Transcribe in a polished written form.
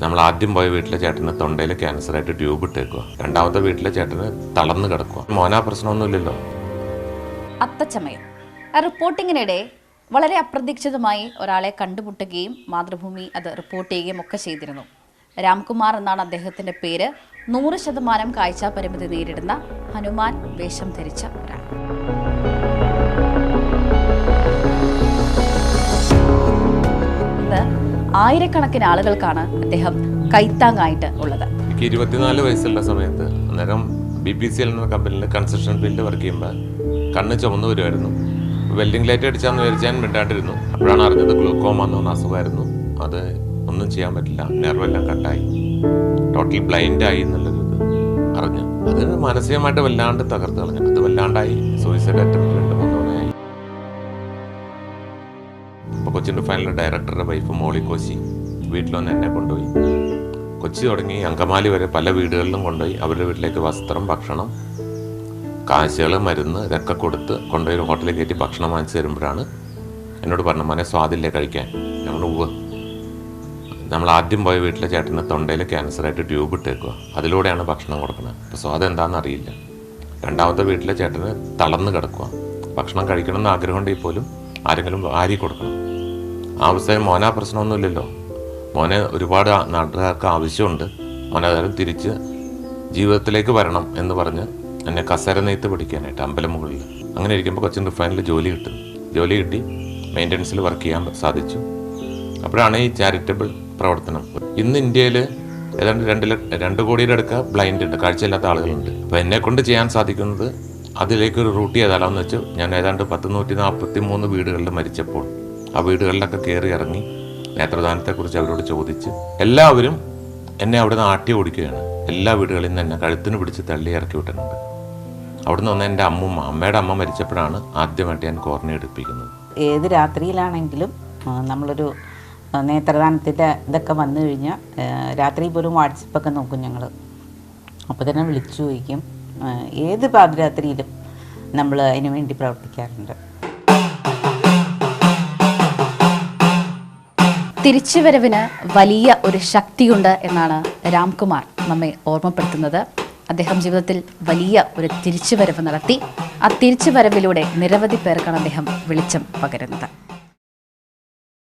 നമ്മൾ ആദ്യം പോയ വീട്ടിലെ ചേട്ടന് തൊണ്ടയിൽ ക്യാൻസറായിട്ട് ട്യൂബ് ഇട്ടേക്കുക. രണ്ടാമത്തെ വീട്ടിലെ ചേട്ടന് തളർന്നു കിടക്കുക. മോനാ പ്രശ്നമൊന്നുമില്ലല്ലോ. അത്തച്ചമയം റിപ്പോർട്ടിങ്ങിനിടെ വളരെ അപ്രതീക്ഷിതമായി ഒരാളെ കണ്ടുമുട്ടുകയും മാതൃഭൂമി അത് റിപ്പോർട്ട് ചെയ്യുകയും ഒക്കെ ചെയ്തിരുന്നു. രാംകുമാർ എന്നാണ് അദ്ദേഹത്തിന്റെ പേര്. 100% കാഴ്ചാ പരിമിതി നേരിടുന്ന ഹനുമാൻ വേഷം ധരിച്ച ഒരാൾ. ആയിരക്കണക്കിന് ആളുകൾക്കാണ് അദ്ദേഹം കൈത്താങ്ങായിട്ട് ഉള്ളത്. 24 വയസ്സുള്ള സമയത്ത് അന്നേരം BPCL എന്ന കമ്പനിയിൽ കൺസ്ട്രക്ഷൻ ഫീൽഡ് വർക്ക് ചെയ്യുമ്പോൾ കണ്ണ് ചുമന്നു വരുമായിരുന്നു. വെൽഡിംഗ് ലൈറ്റ് അടിച്ചാന്ന് വിചാരിച്ചാൽ മിണ്ടാണ്ടിരുന്നു. അപ്പോഴാണ് അറിഞ്ഞത് ഗ്ലൂക്കോമ എന്ന് പറഞ്ഞ അസുഖമായിരുന്നു. അത് ഒന്നും ചെയ്യാൻ പറ്റില്ല, നെർവെല്ലാം കട്ടായി, ടോട്ടൽ ബ്ലൈൻഡായി എന്നുള്ളൊരു ഇത് അറിഞ്ഞു. അത് മാനസികമായിട്ട് വല്ലാണ്ട് തകർത്ത് കളഞ്ഞു. അത് വല്ലാണ്ടായി. സൂയിസൈഡ് അറ്റംപ്റ്റ് 2-3 തവണയായി. അപ്പോൾ കൊച്ചിൻ റിഫൈനറി ഡയറക്ടറുടെ വൈഫ് മോളി കോശി വീട്ടിലൊന്ന് എന്നെ കൊണ്ടുപോയി. കൊച്ചി തുടങ്ങി അങ്കമാലി വരെ പല വീടുകളിലും കൊണ്ടുപോയി അവരുടെ വീട്ടിലേക്ക് വസ്ത്രം, ഭക്ഷണം, കാശുകൾ, മരുന്ന് ഇതൊക്കെ കൊടുത്ത് കൊണ്ടുപോയി ഒരു ഹോട്ടലിൽ കയറ്റി ഭക്ഷണം വാങ്ങിച്ച് തരുമ്പോഴാണ് എന്നോട് പറഞ്ഞു, മോനെ സ്വാദില്ലേ കഴിക്കാൻ? ഞങ്ങൾ നമ്മൾ ആദ്യം പോയ വീട്ടിലെ ചേട്ടന് തൊണ്ടയിൽ ക്യാൻസറായിട്ട് ട്യൂബ് ഇട്ടേക്കുക. അതിലൂടെയാണ് ഭക്ഷണം കൊടുക്കുന്നത്. അപ്പോൾ സ്വാദം എന്താണെന്ന് അറിയില്ല. രണ്ടാമത്തെ വീട്ടിലെ ചേട്ടന് തളർന്നു കിടക്കുക. ഭക്ഷണം കഴിക്കണമെന്ന് ആഗ്രഹമുണ്ടെങ്കിൽ പോലും ആരെങ്കിലും വാരി കൊടുക്കണം. ആ അവസ്ഥയിൽ മോനാ പ്രശ്നമൊന്നുമില്ലല്ലോ. മോനെ ഒരുപാട് നാട്ടുകാർക്ക് ആവശ്യമുണ്ട്. മോനേതായാലും തിരിച്ച് ജീവിതത്തിലേക്ക് വരണം എന്ന് പറഞ്ഞ് എന്നെ കസേര നെയ്ത്ത് പഠിക്കാനായിട്ട് അമ്പലമുകളിൽ. അങ്ങനെ ഇരിക്കുമ്പോൾ കൊച്ചിൻ റിഫൈനറിൽ ജോലി കിട്ടി മെയിൻ്റനൻസിൽ വർക്ക് ചെയ്യാൻ സാധിച്ചു. അപ്പോഴാണ് ഈ ചാരിറ്റബിൾ പ്രവർത്തനം. ഇന്ന് ഇന്ത്യയിൽ ഏതാണ്ട് 2 കോടിയുടെ അടുക്ക ബ്ലൈൻഡ് ഉണ്ട്, കാഴ്ചയില്ലാത്ത ആളുകളുണ്ട്. അപ്പോൾ എന്നെ കൊണ്ട് ചെയ്യാൻ സാധിക്കുന്നത് അതിലേക്കൊരു റൂട്ട് ചെയ്താലാന്ന് വെച്ച് ഞാൻ ഏതാണ്ട് 143 വീടുകളിൽ മരിച്ചപ്പോൾ ആ വീടുകളിലൊക്കെ കയറി ഇറങ്ങി നേത്രദാനത്തെക്കുറിച്ച് അവരോട് ചോദിച്ച് എല്ലാവരും എന്നെ അവിടെ നിന്ന് ആട്ടി ഓടിക്കുകയാണ്. എല്ലാ വീടുകളിൽ നിന്ന് എന്നെ കഴുത്തിന് പിടിച്ച് തള്ളി ഇറക്കി വിട്ടിട്ടുണ്ട്. അവിടെ നിന്ന് എൻ്റെ അമ്മയുടെ അമ്മ മരിച്ചപ്പോഴാണ് ആദ്യമായിട്ട് ഞാൻ കോർണി എടുപ്പിക്കുന്നത്. ഏത് രാത്രിയിലാണെങ്കിലും നമ്മളൊരു നേത്രദാനത്തിൻ്റെ ഇതൊക്കെ വന്നു കഴിഞ്ഞാൽ രാത്രി പോലും വാട്സപ്പൊക്കെ നോക്കും ഞങ്ങൾ. അപ്പോൾ തന്നെ വിളിച്ചു ചോദിക്കും. ഏത് പാതിരാത്രിയിലും നമ്മൾ അതിനു വേണ്ടി പ്രവർത്തിക്കാറുണ്ട്. തിരിച്ചുവരവിന് വലിയ ഒരു ശക്തിയുണ്ട് എന്നാണ് രാംകുമാർ നമ്മെ ഓർമ്മപ്പെടുത്തുന്നത്. അദ്ദേഹം ജീവിതത്തിൽ വലിയ ഒരു തിരിച്ചുവരവ് നടത്തി. ആ തിരിച്ചുവരവിലൂടെ നിരവധി പേർക്കാണ് അദ്ദേഹം വെളിച്ചം പകരുന്നത്.